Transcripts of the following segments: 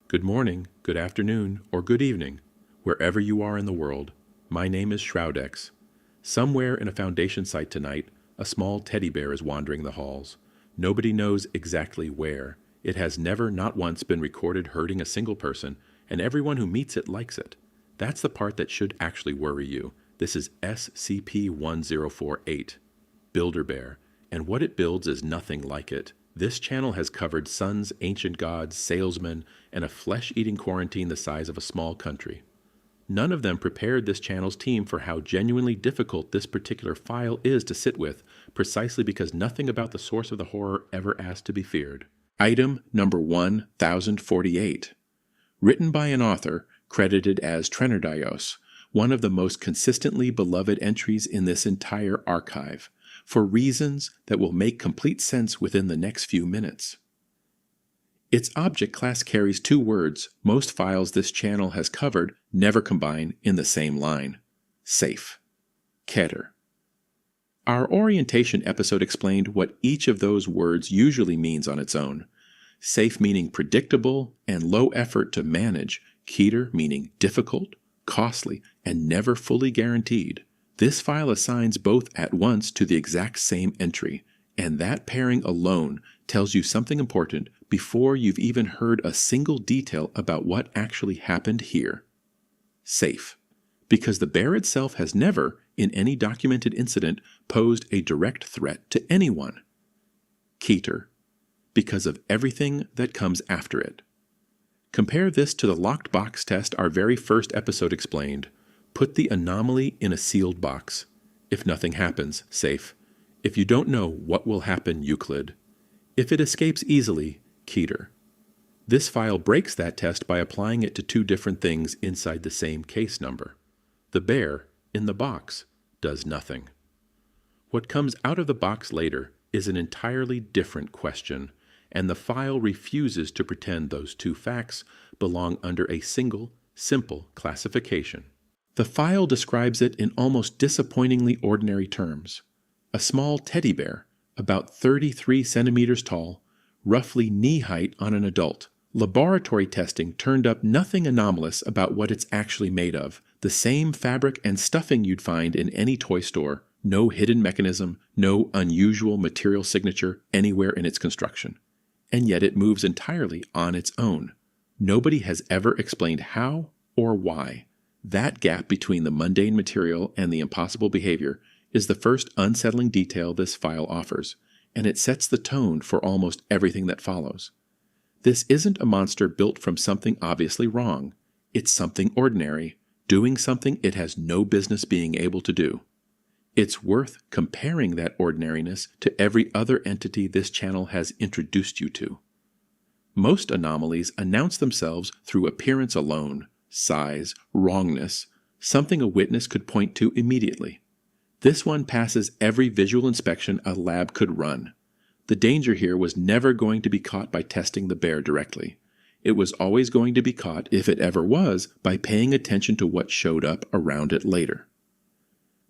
Good morning, good afternoon, or good evening, wherever you are in the world. My name is Shroudex. Somewhere in a Foundation site tonight, a small teddy bear is wandering the halls. Nobody knows exactly where. It has never, not once, been recorded hurting a single person, and everyone who meets it likes it. That's the part that should actually worry you. This is SCP-1048, Builder Bear, and what it builds is nothing like it. This channel has covered suns, ancient gods, salesmen, and a flesh-eating quarantine the size of a small country. None of them prepared this channel's team for how genuinely difficult this particular file is to sit with, precisely because nothing about the source of the horror ever asked to be feared. Item number 1048. Written by an author credited as Trenardios, one of the most consistently beloved entries in this entire archive, for reasons that will make complete sense within the next few minutes. Its object class carries two words most files this channel has covered never combine in the same line: safe. Keter. Our orientation episode explained what each of those words usually means on its own. Safe meaning predictable and low effort to manage, Keter meaning difficult, costly, and never fully guaranteed. This file assigns both at once to the exact same entry, and that pairing alone tells you something important before you've even heard a single detail about what actually happened here. Safe. Because the bear itself has never, in any documented incident, posed a direct threat to anyone. Keter. Because of everything that comes after it. Compare this to the locked box test our very first episode explained. Put the anomaly in a sealed box. If nothing happens, safe. If you don't know what will happen, Euclid. If it escapes easily, Keter. This file breaks that test by applying it to two different things inside the same case number. The bear, in the box, does nothing. What comes out of the box later is an entirely different question, and the file refuses to pretend those two facts belong under a single, simple classification. The file describes it in almost disappointingly ordinary terms. A small teddy bear, about 33 centimeters tall, roughly knee height on an adult. Laboratory testing turned up nothing anomalous about what it's actually made of. The same fabric and stuffing you'd find in any toy store. No hidden mechanism, no unusual material signature anywhere in its construction. And yet it moves entirely on its own. Nobody has ever explained how or why. That gap between the mundane material and the impossible behavior is the first unsettling detail this file offers, and it sets the tone for almost everything that follows. This isn't a monster built from something obviously wrong. It's something ordinary, doing something it has no business being able to do. It's worth comparing that ordinariness to every other entity this channel has introduced you to. Most anomalies announce themselves through appearance alone, size, wrongness, something a witness could point to immediately. This one passes every visual inspection a lab could run. The danger here was never going to be caught by testing the bear directly. It was always going to be caught, if it ever was, by paying attention to what showed up around it later.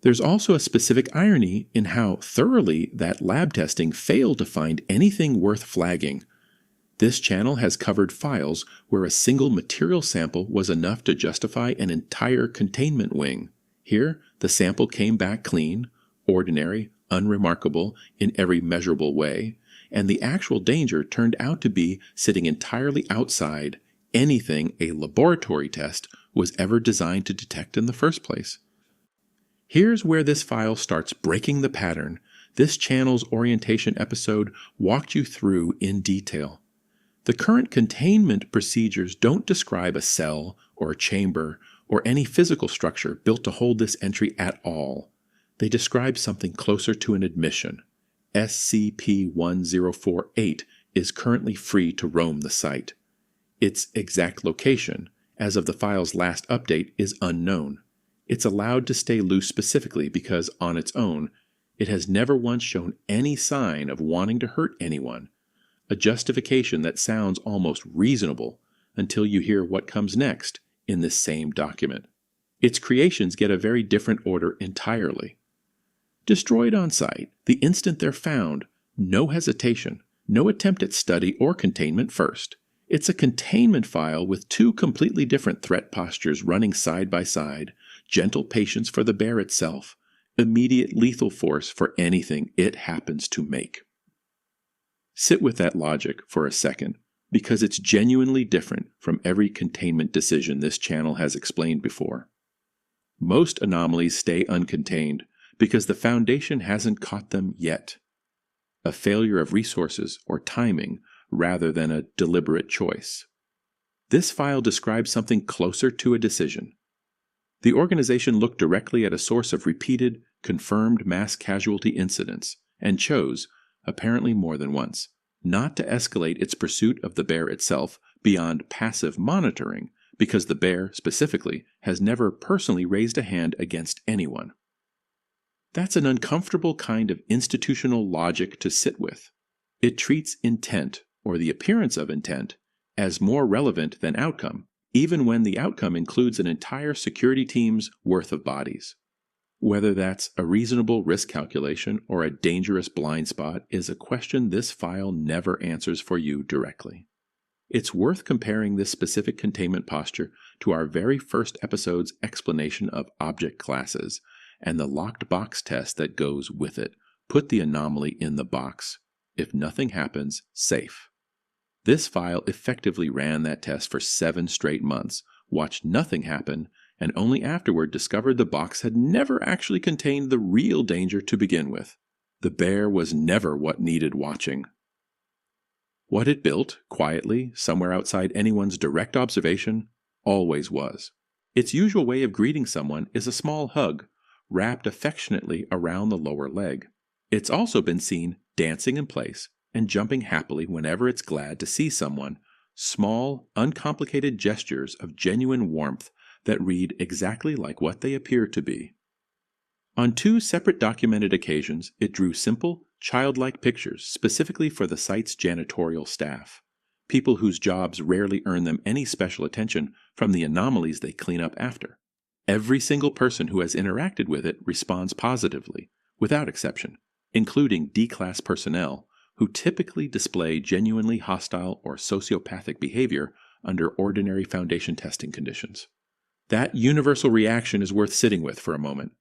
There's also a specific irony in how thoroughly that lab testing failed to find anything worth flagging. This channel has covered files where a single material sample was enough to justify an entire containment wing. Here, the sample came back clean, ordinary, unremarkable in every measurable way, and the actual danger turned out to be sitting entirely outside anything a laboratory test was ever designed to detect in the first place. Here's where this file starts breaking the pattern this channel's orientation episode walked you through in detail. The current containment procedures don't describe a cell or a chamber or any physical structure built to hold this entry at all. They describe something closer to an admission. SCP-1048 is currently free to roam the site. Its exact location, as of the file's last update, is unknown. It's allowed to stay loose specifically because, on its own, it has never once shown any sign of wanting to hurt anyone, a justification that sounds almost reasonable until you hear what comes next in this same document. Its creations get a very different order entirely. Destroyed on site, the instant they're found, no hesitation, no attempt at study or containment first. It's a containment file with two completely different threat postures running side by side, gentle patience for the bear itself, immediate lethal force for anything it happens to make. Sit with that logic for a second, because it's genuinely different from every containment decision this channel has explained before. Most anomalies stay uncontained because the Foundation hasn't caught them yet. A failure of resources or timing rather than a deliberate choice. This file describes something closer to a decision. The organization looked directly at a source of repeated, confirmed mass casualty incidents and chose, apparently more than once, not to escalate its pursuit of the bear itself beyond passive monitoring because the bear, specifically, has never personally raised a hand against anyone. That's an uncomfortable kind of institutional logic to sit with. It treats intent, or the appearance of intent, as more relevant than outcome, even when the outcome includes an entire security team's worth of bodies. Whether that's a reasonable risk calculation or a dangerous blind spot is a question this file never answers for you directly. It's worth comparing this specific containment posture to our very first episode's explanation of object classes and the locked box test that goes with it. Put the anomaly in the box. If nothing happens, safe. This file effectively ran that test for 7 straight months, watched nothing happen, and only afterward discovered the box had never actually contained the real danger to begin with. The bear was never what needed watching. What it built, quietly, somewhere outside anyone's direct observation, always was. Its usual way of greeting someone is a small hug, wrapped affectionately around the lower leg. It's also been seen dancing in place and jumping happily whenever it's glad to see someone, small, uncomplicated gestures of genuine warmth that read exactly like what they appear to be. On 2 separate documented occasions, it drew simple, childlike pictures specifically for the site's janitorial staff, people whose jobs rarely earn them any special attention from the anomalies they clean up after. Every single person who has interacted with it responds positively, without exception, including D-class personnel who typically display genuinely hostile or sociopathic behavior under ordinary Foundation testing conditions. That universal reaction is worth sitting with for a moment.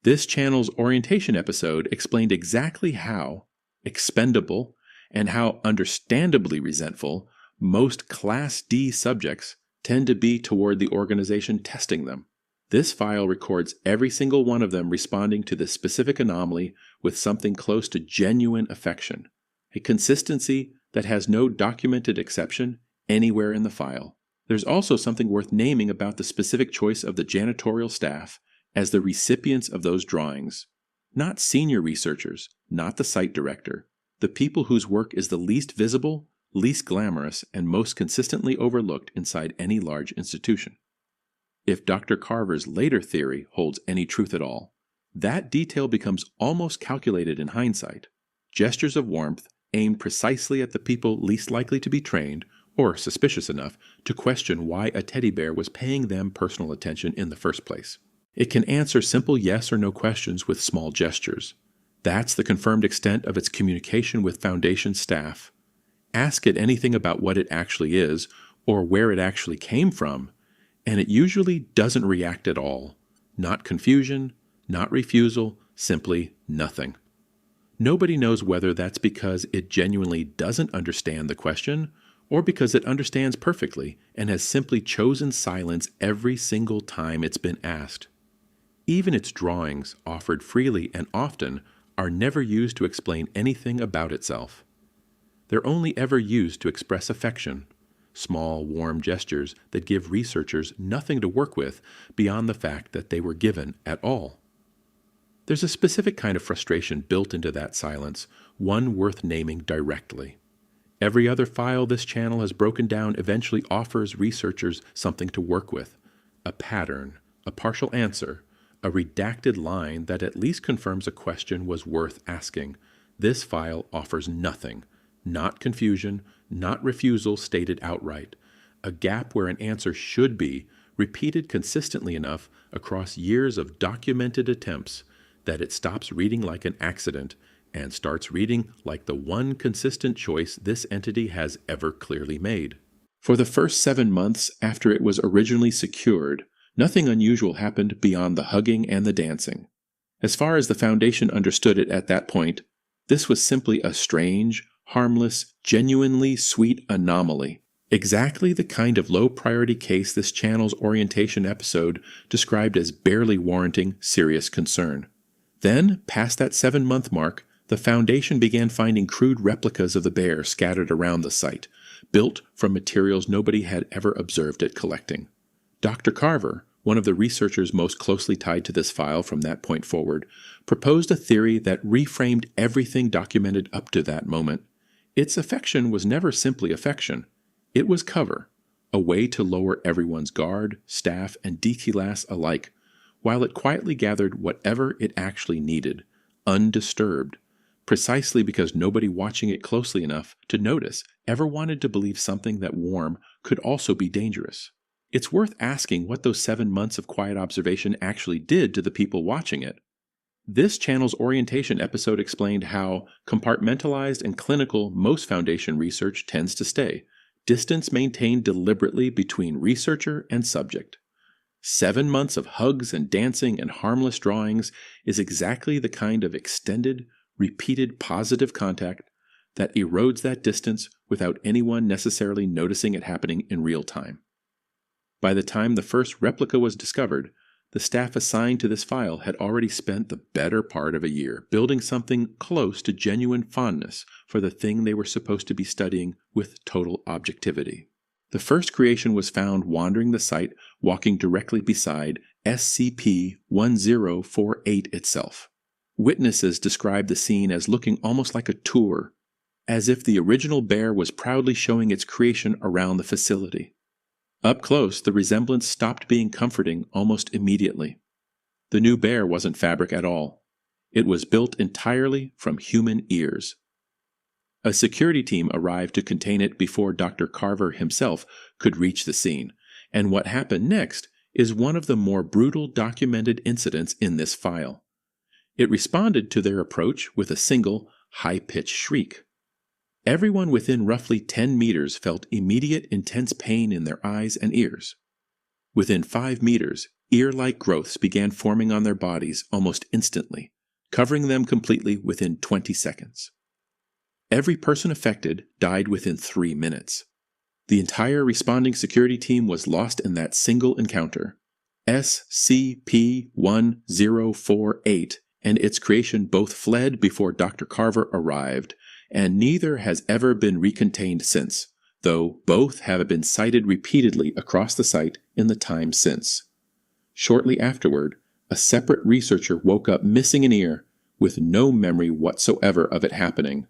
This channel's orientation episode explained exactly how expendable and how understandably resentful most Class D subjects tend to be toward the organization testing them. This file records every single one of them responding to this specific anomaly with something close to genuine affection, a consistency that has no documented exception anywhere in the file. There's also something worth naming about the specific choice of the janitorial staff as the recipients of those drawings. Not senior researchers, not the site director, the people whose work is the least visible, least glamorous, and most consistently overlooked inside any large institution. If Dr. Carver's later theory holds any truth at all, that detail becomes almost calculated in hindsight. Gestures of warmth aimed precisely at the people least likely to be trained or suspicious enough to question why a teddy bear was paying them personal attention in the first place. It can answer simple yes or no questions with small gestures. That's the confirmed extent of its communication with Foundation staff. Ask it anything about what it actually is or where it actually came from, and it usually doesn't react at all. Not confusion, not refusal, simply nothing. Nobody knows whether that's because it genuinely doesn't understand the question or because it understands perfectly and has simply chosen silence every single time it's been asked. Even its drawings, offered freely and often, are never used to explain anything about itself. They're only ever used to express affection, small, warm gestures that give researchers nothing to work with beyond the fact that they were given at all. There's a specific kind of frustration built into that silence, one worth naming directly. Every other file this channel has broken down eventually offers researchers something to work with, a pattern, a partial answer, a redacted line that at least confirms a question was worth asking. This file offers nothing, not confusion, not refusal stated outright, a gap where an answer should be, repeated consistently enough across years of documented attempts that it stops reading like an accident and starts reading like the one consistent choice this entity has ever clearly made. For the first 7 months after it was originally secured, nothing unusual happened beyond the hugging and the dancing. As far as the Foundation understood it at that point, this was simply a strange, harmless, genuinely sweet anomaly. Exactly the kind of low-priority case this channel's orientation episode described as barely warranting serious concern. Then, past that 7-month mark, the Foundation began finding crude replicas of the bear scattered around the site, built from materials nobody had ever observed it collecting. Dr. Carver, one of the researchers most closely tied to this file from that point forward, proposed a theory that reframed everything documented up to that moment. Its affection was never simply affection. It was cover, a way to lower everyone's guard, staff, and DT-lass alike, while it quietly gathered whatever it actually needed, undisturbed, precisely because nobody watching it closely enough to notice ever wanted to believe something that warm could also be dangerous. It's worth asking what those 7 months of quiet observation actually did to the people watching it. This channel's orientation episode explained how compartmentalized and clinical most Foundation research tends to stay, distance maintained deliberately between researcher and subject. 7 months of hugs and dancing and harmless drawings is exactly the kind of extended, repeated positive contact that erodes that distance without anyone necessarily noticing it happening in real time. By the time the first replica was discovered, the staff assigned to this file had already spent the better part of a year building something close to genuine fondness for the thing they were supposed to be studying with total objectivity. The first creation was found wandering the site, walking directly beside SCP-1048 itself. Witnesses described the scene as looking almost like a tour, as if the original bear was proudly showing its creation around the facility. Up close, the resemblance stopped being comforting almost immediately. The new bear wasn't fabric at all. It was built entirely from human ears. A security team arrived to contain it before Dr. Carver himself could reach the scene, and what happened next is one of the more brutal documented incidents in this file. It responded to their approach with a single, high-pitched shriek. Everyone within roughly 10 meters felt immediate intense pain in their eyes and ears. Within 5 meters, ear-like growths began forming on their bodies almost instantly, covering them completely within 20 seconds. Every person affected died within 3 minutes. The entire responding security team was lost in that single encounter. SCP-1048 and its creation both fled before Dr. Carver arrived, and neither has ever been recontained since, though both have been sighted repeatedly across the site in the time since. Shortly afterward, a separate researcher woke up missing an ear, with no memory whatsoever of it happening.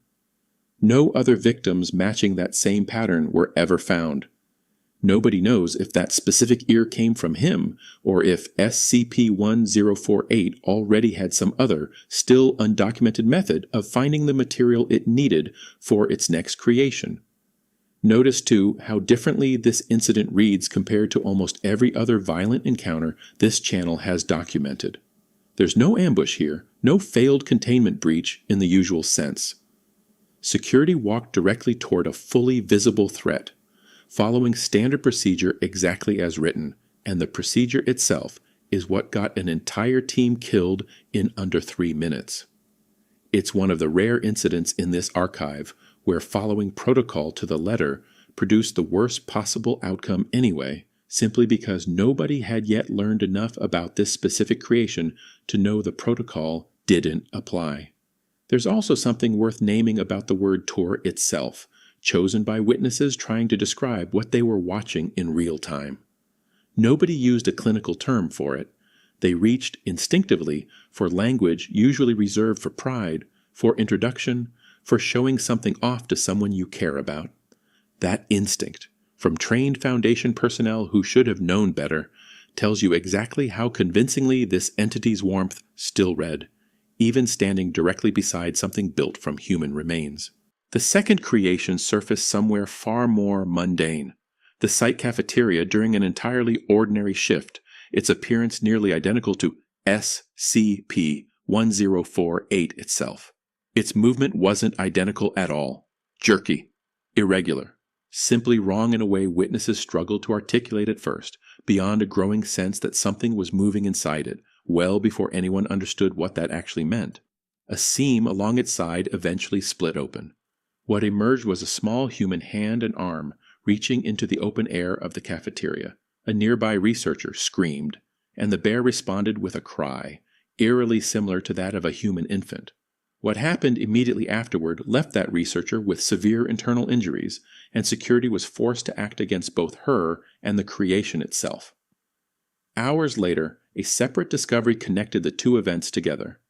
No other victims matching that same pattern were ever found. Nobody knows if that specific ear came from him, or if SCP-1048 already had some other, still undocumented method of finding the material it needed for its next creation. Notice, too, how differently this incident reads compared to almost every other violent encounter this channel has documented. There's no ambush here, no failed containment breach in the usual sense. Security walked directly toward a fully visible threat, following standard procedure exactly as written, and the procedure itself is what got an entire team killed in under 3 minutes. It's one of the rare incidents in this archive where following protocol to the letter produced the worst possible outcome anyway, simply because nobody had yet learned enough about this specific creation to know the protocol didn't apply. There's also something worth naming about the word tour itself, chosen by witnesses trying to describe what they were watching in real time. Nobody used a clinical term for it. They reached instinctively for language usually reserved for pride, for introduction, for showing something off to someone you care about. That instinct, from trained Foundation personnel who should have known better, tells you exactly how convincingly this entity's warmth still read, even standing directly beside something built from human remains. The second creation surfaced somewhere far more mundane. The site cafeteria during an entirely ordinary shift, its appearance nearly identical to SCP-1048 itself. Its movement wasn't identical at all. Jerky, irregular, Simply wrong in a way witnesses struggled to articulate at first, beyond a growing sense that something was moving inside it, well before anyone understood what that actually meant. A seam along its side eventually split open. What emerged was a small human hand and arm reaching into the open air of the cafeteria. A nearby researcher screamed, and the bear responded with a cry, eerily similar to that of a human infant. What happened immediately afterward left that researcher with severe internal injuries, and security was forced to act against both her and the creation itself. Hours later, a separate discovery connected the two events together.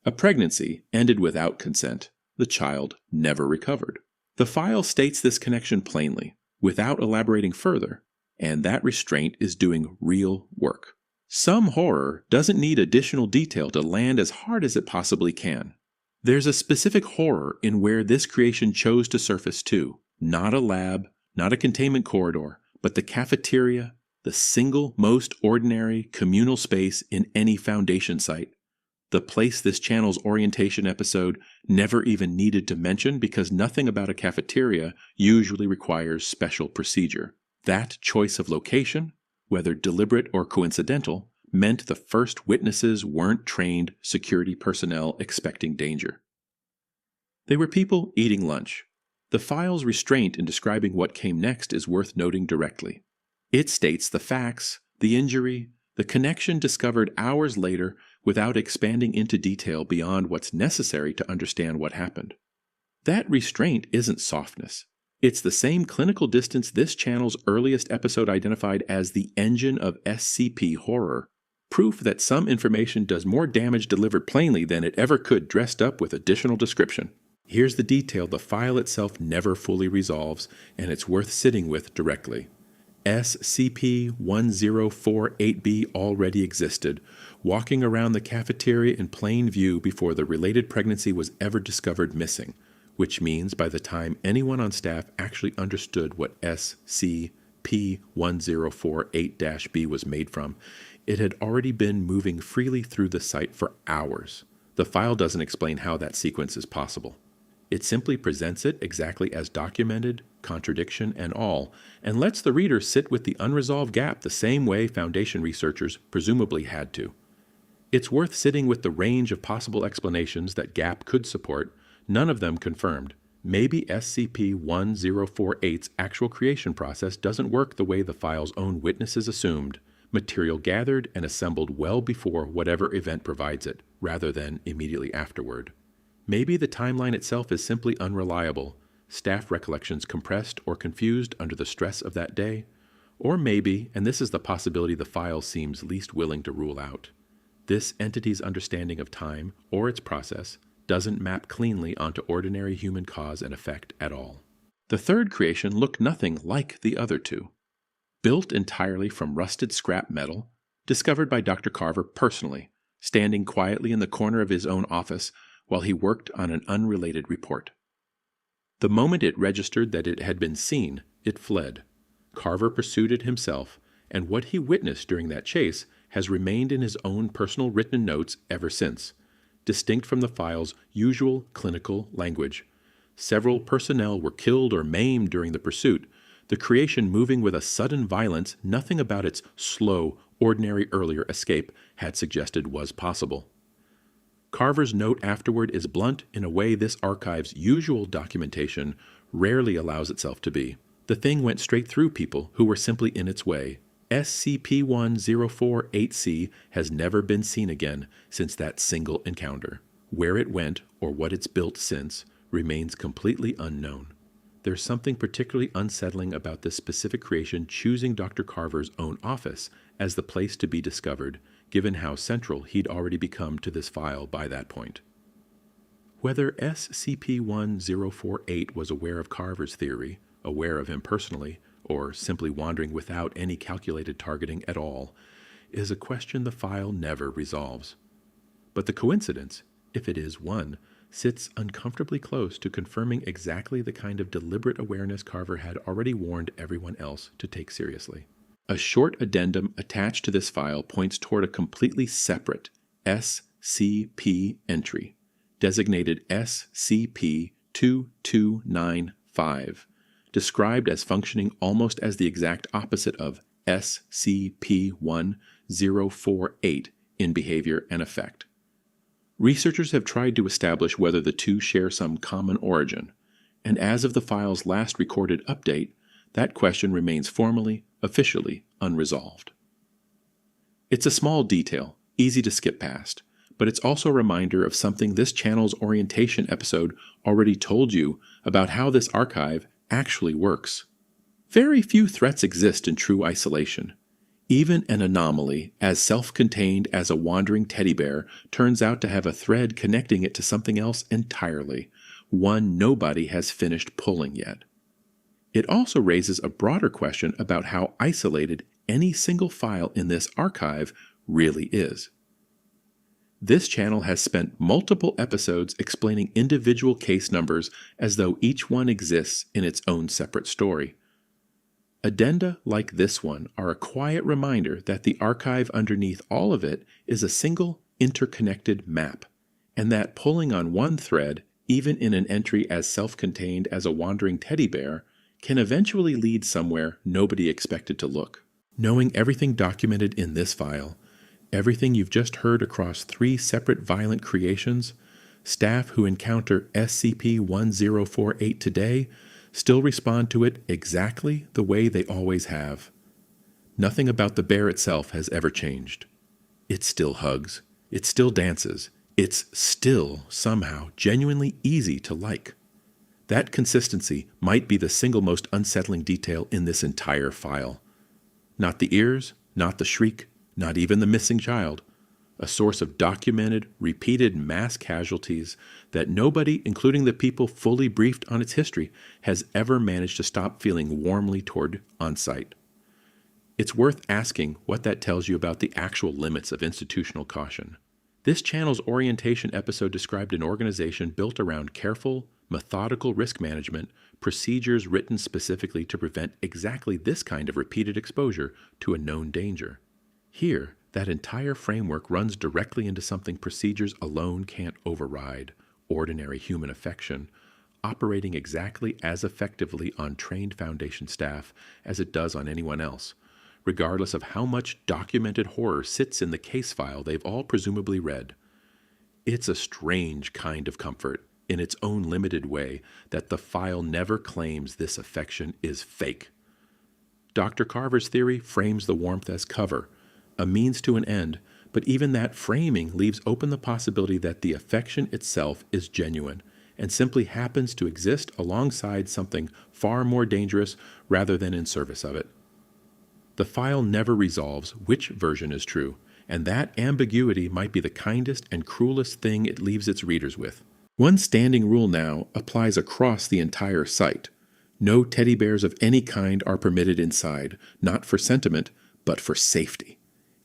A pregnancy ended without consent. The child never recovered. The file states this connection plainly, without elaborating further, and that restraint is doing real work. Some horror doesn't need additional detail to land as hard as it possibly can. There's a specific horror in where this creation chose to surface too. Not a lab, not a containment corridor, but the cafeteria, the single most ordinary communal space in any Foundation site. The place this channel's orientation episode never even needed to mention because nothing about a cafeteria usually requires special procedure. That choice of location, whether deliberate or coincidental, meant the first witnesses weren't trained security personnel expecting danger. They were people eating lunch. The file's restraint in describing what came next is worth noting directly. It states the facts, the injury, the connection discovered hours later without expanding into detail beyond what's necessary to understand what happened. That restraint isn't softness. It's the same clinical distance this channel's earliest episode identified as the engine of SCP horror, proof that some information does more damage delivered plainly than it ever could dressed up with additional description. Here's the detail the file itself never fully resolves, and it's worth sitting with directly. SCP-1048B already existed, walking around the cafeteria in plain view before the related pregnancy was ever discovered missing, which means by the time anyone on staff actually understood what SCP-1048-B was made from, it had already been moving freely through the site for hours. The file doesn't explain how that sequence is possible. It simply presents it exactly as documented, contradiction and all, and lets the reader sit with the unresolved gap the same way Foundation researchers presumably had to. It's worth sitting with the range of possible explanations that gap could support, none of them confirmed. Maybe SCP-1048's actual creation process doesn't work the way the file's own witnesses assumed, material gathered and assembled well before whatever event provides it, rather than immediately afterward. Maybe the timeline itself is simply unreliable, staff recollections compressed or confused under the stress of that day. Or maybe, and this is the possibility the file seems least willing to rule out, this entity's understanding of time, or its process, doesn't map cleanly onto ordinary human cause and effect at all. The third creation looked nothing like the other two. Built entirely from rusted scrap metal, discovered by Dr. Carver personally, standing quietly in the corner of his own office while he worked on an unrelated report. The moment it registered that it had been seen, it fled. Carver pursued it himself, and what he witnessed during that chase has remained in his own personal written notes ever since, distinct from the file's usual clinical language. Several personnel were killed or maimed during the pursuit, the creation moving with a sudden violence nothing about its slow, ordinary earlier escape had suggested was possible. Carver's note afterward is blunt in a way this archive's usual documentation rarely allows itself to be. The thing went straight through people who were simply in its way. SCP-1048-C has never been seen again since that single encounter. Where it went, or what it's built since, remains completely unknown. There's something particularly unsettling about this specific creation choosing Dr. Carver's own office as the place to be discovered, given how central he'd already become to this file by that point. Whether SCP-1048 was aware of Carver's theory, aware of him personally, or simply wandering without any calculated targeting at all, is a question the file never resolves. But the coincidence, if it is one, sits uncomfortably close to confirming exactly the kind of deliberate awareness Carver had already warned everyone else to take seriously. A short addendum attached to this file points toward a completely separate SCP entry, designated SCP-2295, described as functioning almost as the exact opposite of SCP-1048 in behavior and effect. Researchers have tried to establish whether the two share some common origin, and as of the file's last recorded update, that question remains formally, officially unresolved. It's a small detail, easy to skip past, but it's also a reminder of something this channel's orientation episode already told you about how this archive actually works. Very few threats exist in true isolation. Even an anomaly as self-contained as a wandering teddy bear turns out to have a thread connecting it to something else entirely, one nobody has finished pulling yet. It also raises a broader question about how isolated any single file in this archive really is. This channel has spent multiple episodes explaining individual case numbers as though each one exists in its own separate story. Addenda like this one are a quiet reminder that the archive underneath all of it is a single, interconnected map, and that pulling on one thread, even in an entry as self-contained as a wandering teddy bear, can eventually lead somewhere nobody expected to look. Knowing everything documented in this file, everything you've just heard across 3 separate violent creations, staff who encounter SCP-1048 today still respond to it exactly the way they always have. Nothing about the bear itself has ever changed. It still hugs. It still dances. It's still somehow genuinely easy to like. That consistency might be the single most unsettling detail in this entire file. Not the ears, not the shriek, not even the missing child. A source of documented, repeated mass casualties that nobody, including the people fully briefed on its history, has ever managed to stop feeling warmly toward on sight. It's worth asking what that tells you about the actual limits of institutional caution. This channel's orientation episode described an organization built around careful, methodical risk management, procedures written specifically to prevent exactly this kind of repeated exposure to a known danger. Here, that entire framework runs directly into something procedures alone can't override: ordinary human affection, operating exactly as effectively on trained Foundation staff as it does on anyone else, regardless of how much documented horror sits in the case file they've all presumably read. It's a strange kind of comfort, in its own limited way, that the file never claims this affection is fake. Dr. Carver's theory frames the warmth as cover, a means to an end, but even that framing leaves open the possibility that the affection itself is genuine and simply happens to exist alongside something far more dangerous rather than in service of it. The file never resolves which version is true, and that ambiguity might be the kindest and cruelest thing it leaves its readers with. One standing rule now applies across the entire site. No teddy bears of any kind are permitted inside, not for sentiment, but for safety.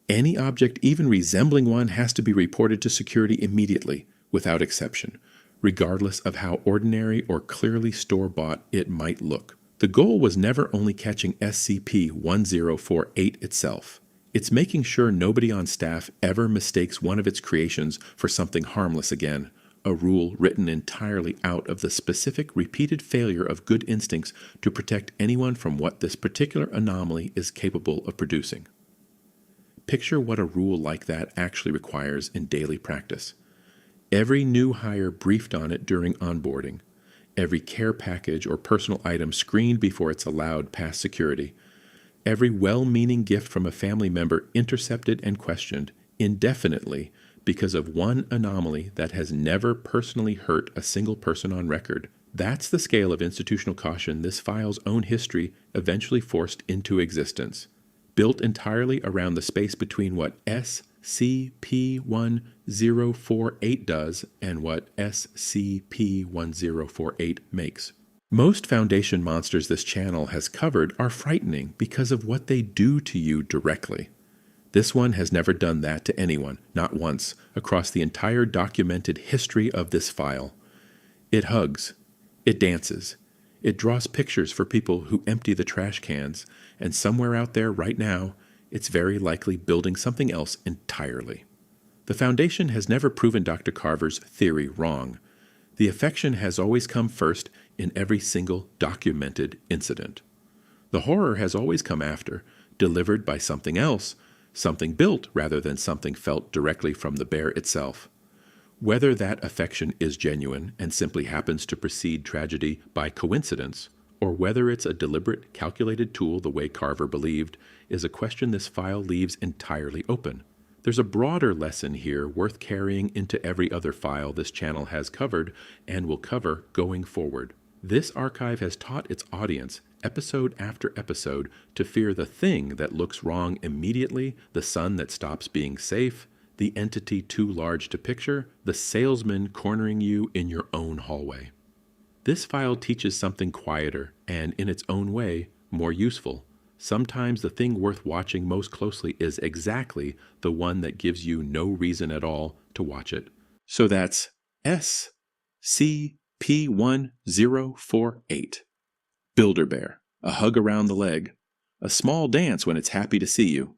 Any object even resembling one has to be reported to security immediately, without exception, regardless of how ordinary or clearly store-bought it might look. The goal was never only catching SCP-1048 itself. It's making sure nobody on staff ever mistakes one of its creations for something harmless again, a rule written entirely out of the specific repeated failure of good instincts to protect anyone from what this particular anomaly is capable of producing. Picture what a rule like that actually requires in daily practice. Every new hire briefed on it during onboarding, every care package or personal item screened before it's allowed past security, every well-meaning gift from a family member intercepted and questioned indefinitely because of one anomaly that has never personally hurt a single person on record. That's the scale of institutional caution this file's own history eventually forced into existence, built entirely around the space between what SCP-1048 does and what SCP-1048 makes. Most Foundation monsters this channel has covered are frightening because of what they do to you directly. This one has never done that to anyone, not once, across the entire documented history of this file. It hugs. It dances. It draws pictures for people who empty the trash cans, and somewhere out there right now, it's very likely building something else entirely. The Foundation has never proven Dr. Carver's theory wrong. The affection has always come first in every single documented incident. The horror has always come after, delivered by something else, something built rather than something felt directly from the bear itself. Whether that affection is genuine and simply happens to precede tragedy by coincidence, or whether it's a deliberate, calculated tool the way Carver believed, is a question this file leaves entirely open. There's a broader lesson here worth carrying into every other file this channel has covered and will cover going forward. This archive has taught its audience, episode after episode, to fear the thing that looks wrong immediately, the sun that stops being safe, the entity too large to picture, the salesman cornering you in your own hallway. This file teaches something quieter and, in its own way, more useful. Sometimes the thing worth watching most closely is exactly the one that gives you no reason at all to watch it. So that's SCP-1048. Builder Bear, a hug around the leg, a small dance when it's happy to see you.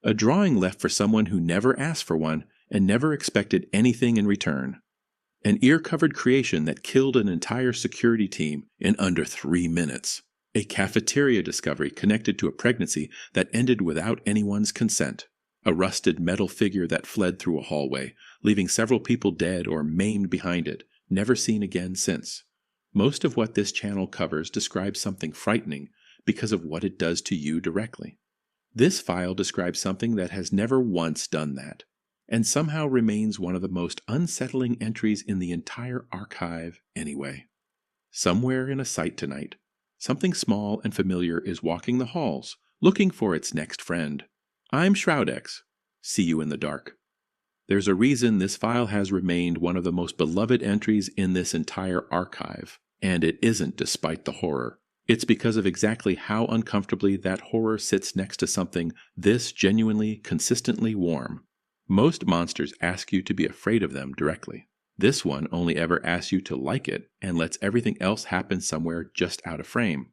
A drawing left for someone who never asked for one and never expected anything in return. An ear-covered creation that killed an entire security team in under 3 minutes. A cafeteria discovery connected to a pregnancy that ended without anyone's consent. A rusted metal figure that fled through a hallway, leaving several people dead or maimed behind it, never seen again since. Most of what this channel covers describes something frightening because of what it does to you directly. This file describes something that has never once done that, and somehow remains one of the most unsettling entries in the entire archive anyway. Somewhere in a site tonight, something small and familiar is walking the halls, looking for its next friend. I'm Shroudex. See you in the dark. There's a reason this file has remained one of the most beloved entries in this entire archive, and it isn't despite the horror. It's because of exactly how uncomfortably that horror sits next to something this genuinely, consistently warm. Most monsters ask you to be afraid of them directly. This one only ever asks you to like it and lets everything else happen somewhere just out of frame.